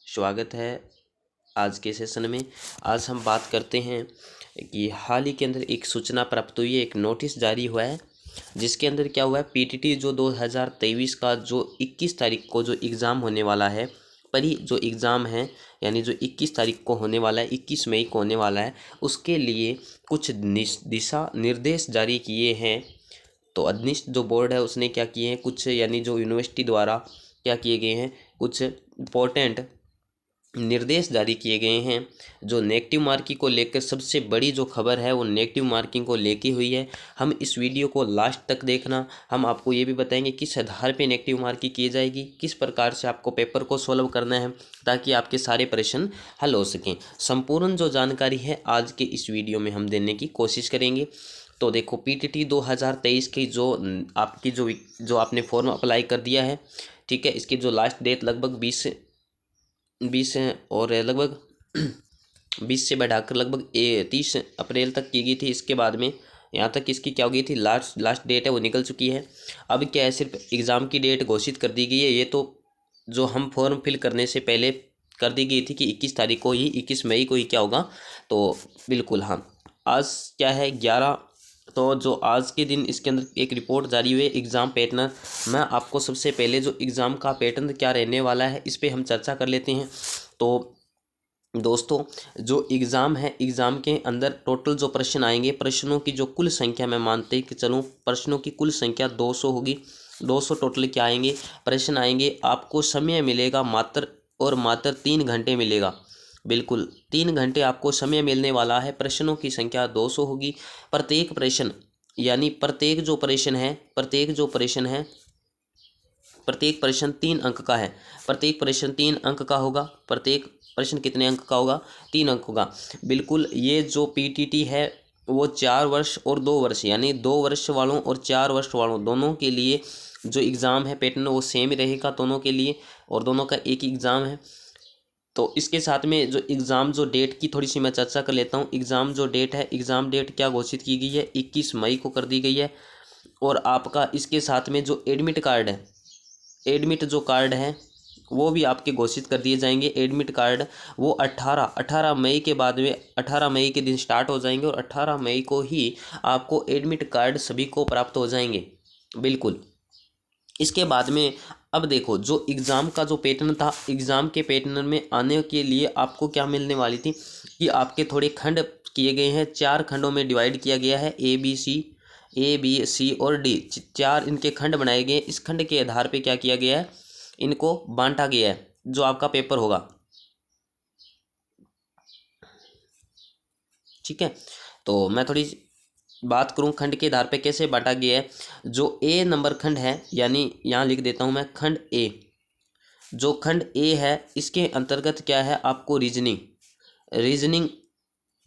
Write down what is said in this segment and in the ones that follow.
स्वागत है आज के सेशन में। आज हम बात करते हैं कि हाल ही के अंदर एक सूचना प्राप्त हुई है, एक नोटिस जारी हुआ है जिसके अंदर क्या हुआ है, पीटीटी जो 2023 का जो 21 तारीख को जो एग्ज़ाम होने वाला है, परी जो एग्ज़ाम है यानी जो 21 तारीख को होने वाला है, 21 मई को होने वाला है, उसके लिए कुछ दिशा निर्देश जारी किए हैं। तो अधनिष्ठ जो बोर्ड है उसने क्या किए हैं, कुछ यानी जो यूनिवर्सिटी द्वारा क्या किए गए हैं, कुछ इम्पोर्टेंट निर्देश जारी किए गए हैं। जो नेगेटिव मार्किंग को लेकर सबसे बड़ी जो खबर है वो नेगेटिव मार्किंग को लेके हुई है। हम इस वीडियो को लास्ट तक देखना। हम आपको ये भी बताएंगे किस आधार पे नेगेटिव मार्किंग की जाएगी, किस प्रकार से आपको पेपर को सॉल्व करना है ताकि आपके सारे प्रश्न हल हो सकें। संपूर्ण जो जानकारी है आज के इस वीडियो में हम देने की कोशिश करेंगे। तो देखो, पीटीटी 2023 की जो आपकी जो आपने फॉर्म अप्लाई कर दिया है, ठीक है, इसकी जो लास्ट डेट लगभग 20 और लगभग 20 से बढ़ाकर लगभग 30 अप्रैल तक की गई थी। इसके बाद में यहाँ तक इसकी क्या हो गई थी, लास्ट डेट है वो निकल चुकी है। अब क्या है, सिर्फ एग्ज़ाम की डेट घोषित कर दी गई है। ये तो जो हम फॉर्म फिल करने से पहले कर दी गई थी कि 21 तारीख को ही, 21 मई को ही क्या होगा। तो बिल्कुल हाँ, आज क्या है 11, तो जो आज के दिन इसके अंदर एक रिपोर्ट जारी हुई है एग्ज़ाम पैटर्न। मैं आपको सबसे पहले जो एग्ज़ाम का पैटर्न क्या रहने वाला है इस पर हम चर्चा कर लेते हैं। तो दोस्तों, जो एग्ज़ाम है, एग्ज़ाम के अंदर टोटल जो प्रश्न आएंगे, प्रश्नों की जो कुल संख्या, मैं मानते कि चलूँ प्रश्नों की कुल संख्या 200 होगी। 200 टोटल क्या आएंगे, प्रश्न आएंगे। आपको समय मिलेगा मात्र और मात्र 3 घंटे मिलेगा। बिल्कुल 3 घंटे आपको समय मिलने वाला है। प्रश्नों की संख्या 200 होगी। प्रत्येक प्रश्न यानी प्रत्येक जो प्रश्न है प्रत्येक प्रश्न 3 अंक का है। प्रत्येक प्रश्न 3 अंक का होगा। प्रत्येक प्रश्न कितने अंक का होगा, 3 अंक होगा। बिल्कुल, ये जो पीटीटी है वो 4 वर्ष और 2 वर्ष यानी 2 वर्ष वालों और 4 वर्ष वालों दोनों के लिए जो एग्ज़ाम है पैटर्न वो सेम ही रहेगा दोनों के लिए, और दोनों का एक ही एग्ज़ाम है। तो इसके साथ में जो एग्ज़ाम जो डेट की थोड़ी सी मैं चर्चा कर लेता हूँ। एग्ज़ाम जो डेट है, एग्ज़ाम डेट क्या घोषित की गई है, 21 मई को कर दी गई है। और आपका इसके साथ में जो एडमिट कार्ड है, एडमिट जो कार्ड है वो भी आपके घोषित कर दिए जाएंगे। एडमिट कार्ड वो 18 मई के बाद में 18 मई के दिन स्टार्ट हो जाएंगे और 18 मई को ही आपको एडमिट कार्ड सभी को प्राप्त हो जाएंगे। बिल्कुल, इसके बाद में अब देखो, जो एग्ज़ाम का जो पैटर्न था, एग्ज़ाम के पैटर्न में आने के लिए आपको क्या मिलने वाली थी कि आपके थोड़े खंड किए गए हैं। 4 खंडों में डिवाइड किया गया है, ए बी सी और डी, 4 इनके खंड बनाए गए। इस खंड के आधार पे क्या किया गया है, इनको बांटा गया है जो आपका पेपर होगा। ठीक है, तो मैं थोड़ी बात करूं खंड के आधार पे कैसे बांटा गया है। जो ए नंबर खंड है, यानी यहाँ लिख देता हूं मैं खंड ए। जो खंड ए है इसके अंतर्गत क्या है, आपको रीजनिंग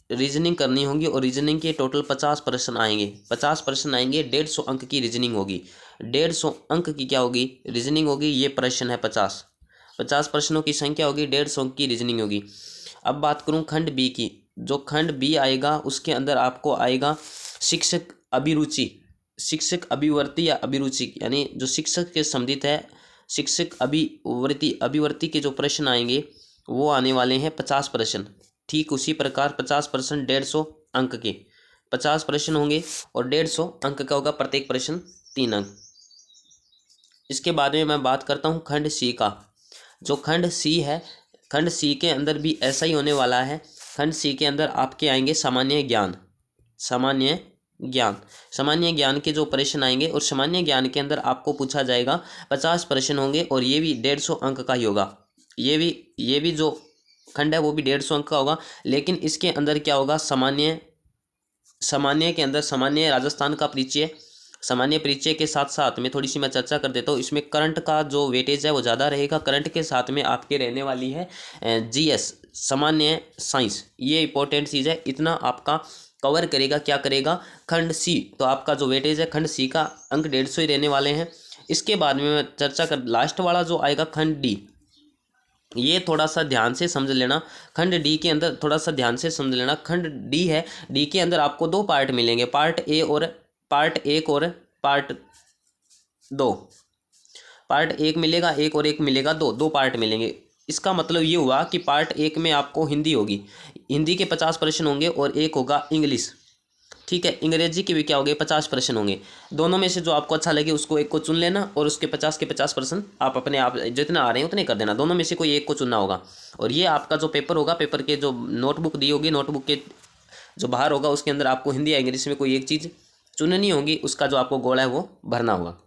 रीजनिंग करनी होगी और रीजनिंग के टोटल 50 प्रश्न आएंगे। 50 प्रश्न आएंगे, 150 अंक की रीजनिंग होगी। 150 अंक की क्या होगी, रीजनिंग होगी। ये प्रश्न है 50 प्रश्नों की संख्या होगी, 150 अंक की रीजनिंग होगी। अब बात करूं खंड बी की। जो खंड बी आएगा उसके अंदर आपको आएगा शिक्षक अभिरुचि, शिक्षक अभिवर्ती या अभिरुचि, यानी जो शिक्षक के संबंधित है, शिक्षक अभिवर्ती के जो प्रश्न आएंगे वो आने वाले हैं 50 प्रश्न। ठीक उसी प्रकार 50% 150 अंक के 50 प्रश्न होंगे और 150 अंक का होगा प्रत्येक प्रश्न 3 अंक। इसके बाद में मैं बात करता हूँ खंड सी का। जो खंड सी है, खंड सी के अंदर भी ऐसा ही होने वाला है। खंड सी के अंदर आपके आएंगे सामान्य ज्ञान के जो प्रश्न आएंगे, और सामान्य ज्ञान के अंदर आपको पूछा जाएगा 50 प्रश्न होंगे और ये भी 150 अंक का ही होगा। ये भी जो खंड है वो भी 150 अंक का होगा। लेकिन इसके अंदर क्या होगा, सामान्य के अंदर सामान्य राजस्थान का परिचय, सामान्य परिचय के साथ साथ में थोड़ी सी मैं चर्चा कर देता हूँ। इसमें करंट का जो वेटेज है वो ज़्यादा रहेगा। करंट के साथ में आपके रहने वाली है जीएस, सामान्य साइंस। ये इंपॉर्टेंट चीज़ है, इतना आपका कवर करेगा। क्या करेगा, खंड सी। तो आपका जो वेटेज है खंड सी का अंक 150 ही रहने वाले हैं। इसके बाद में मैं चर्चा कर लास्ट वाला जो आएगा खंड डी। ये थोड़ा सा ध्यान से समझ लेना। खंड डी के अंदर थोड़ा सा ध्यान से समझ लेना। खंड डी है, डी के अंदर आपको 2 पार्ट मिलेंगे, पार्ट 1 और पार्ट 2। पार्ट 1 मिलेगा 1 और 1 मिलेगा 2, 2 पार्ट मिलेंगे। इसका मतलब ये हुआ कि पार्ट 1 में आपको हिंदी होगी, हिंदी के 50 प्रश्न होंगे और एक होगा इंग्लिश, ठीक है। अंग्रेजी के भी क्या होंगे, 50 प्रश्न होंगे। दोनों में से जो आपको अच्छा लगे उसको एक को चुन लेना और उसके 50 के 50 प्रश्न आप अपने आप जितना आ रहे हैं उतने कर देना। दोनों में से कोई एक को चुनना होगा। और ये आपका जो पेपर होगा, पेपर के जो नोटबुक दी होगी, नोटबुक के जो बाहर होगा उसके अंदर आपको हिंदी या इंग्लिश में कोई एक चीज़ चुननी होगी, उसका जो आपको गोला है वो भरना होगा।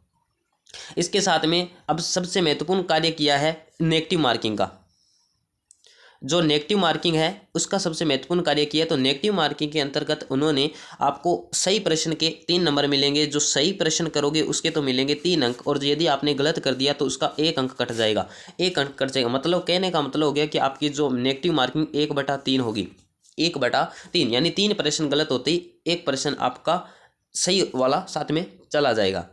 इसके साथ में अब सबसे महत्वपूर्ण कार्य किया है नेगेटिव मार्किंग का। जो नेगेटिव मार्किंग है उसका सबसे महत्वपूर्ण कार्य किया। तो नेगेटिव मार्किंग के अंतर्गत उन्होंने आपको सही प्रश्न के 3 नंबर मिलेंगे, जो सही प्रश्न करोगे उसके तो मिलेंगे 3 अंक, और यदि आपने गलत कर दिया तो उसका 1 अंक कट जाएगा, 1 अंक कट जाएगा। मतलब कहने का मतलब हो गया कि आपकी जो नेगेटिव मार्किंग 1/3 होगी, 1/3, यानी 3 प्रश्न गलत होते ही 1 प्रश्न आपका सही वाला साथ में चला जाएगा।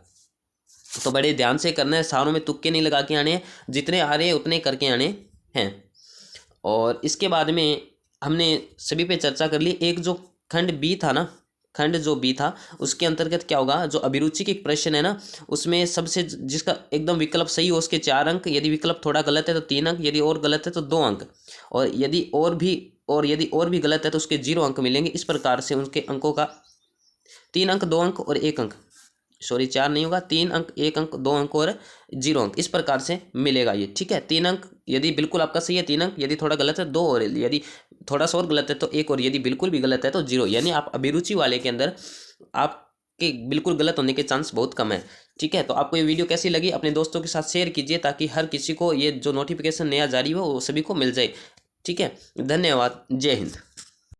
तो बड़े ध्यान से करना है, सारों में तुक्के नहीं लगा के आने हैं, जितने आ रहे हैं उतने करके आने हैं। और इसके बाद में हमने सभी पे चर्चा कर ली। एक जो खंड बी था ना, खंड जो बी था उसके अंतर्गत क्या होगा, जो अभिरुचि के प्रश्न है ना, उसमें सबसे जिसका एकदम विकल्प सही हो उसके 4 अंक, यदि विकल्प थोड़ा गलत है तो 3 अंक, यदि और गलत है तो 2 अंक, और यदि और भी गलत है तो उसके 0 अंक मिलेंगे। इस प्रकार से उनके अंकों का 3 अंक, 2 अंक और 1 अंक, सॉरी 4 नहीं होगा, 3 अंक, 1 अंक, 2 अंक और 0 अंक, इस प्रकार से मिलेगा ये, ठीक है। 3 अंक यदि बिल्कुल आपका सही है 3 अंक, यदि थोड़ा गलत है 2, और यदि थोड़ा सा और गलत है तो 1, और यदि बिल्कुल भी गलत है तो 0। यानी आप अभिरुचि वाले के अंदर आपके बिल्कुल गलत होने के चांस बहुत कम है, ठीक है। तो आपको ये वीडियो कैसी लगी अपने दोस्तों के साथ शेयर कीजिए, ताकि हर किसी को ये जो नोटिफिकेशन नया जारी हो वो सभी को मिल जाए, ठीक है। धन्यवाद, जय हिंद।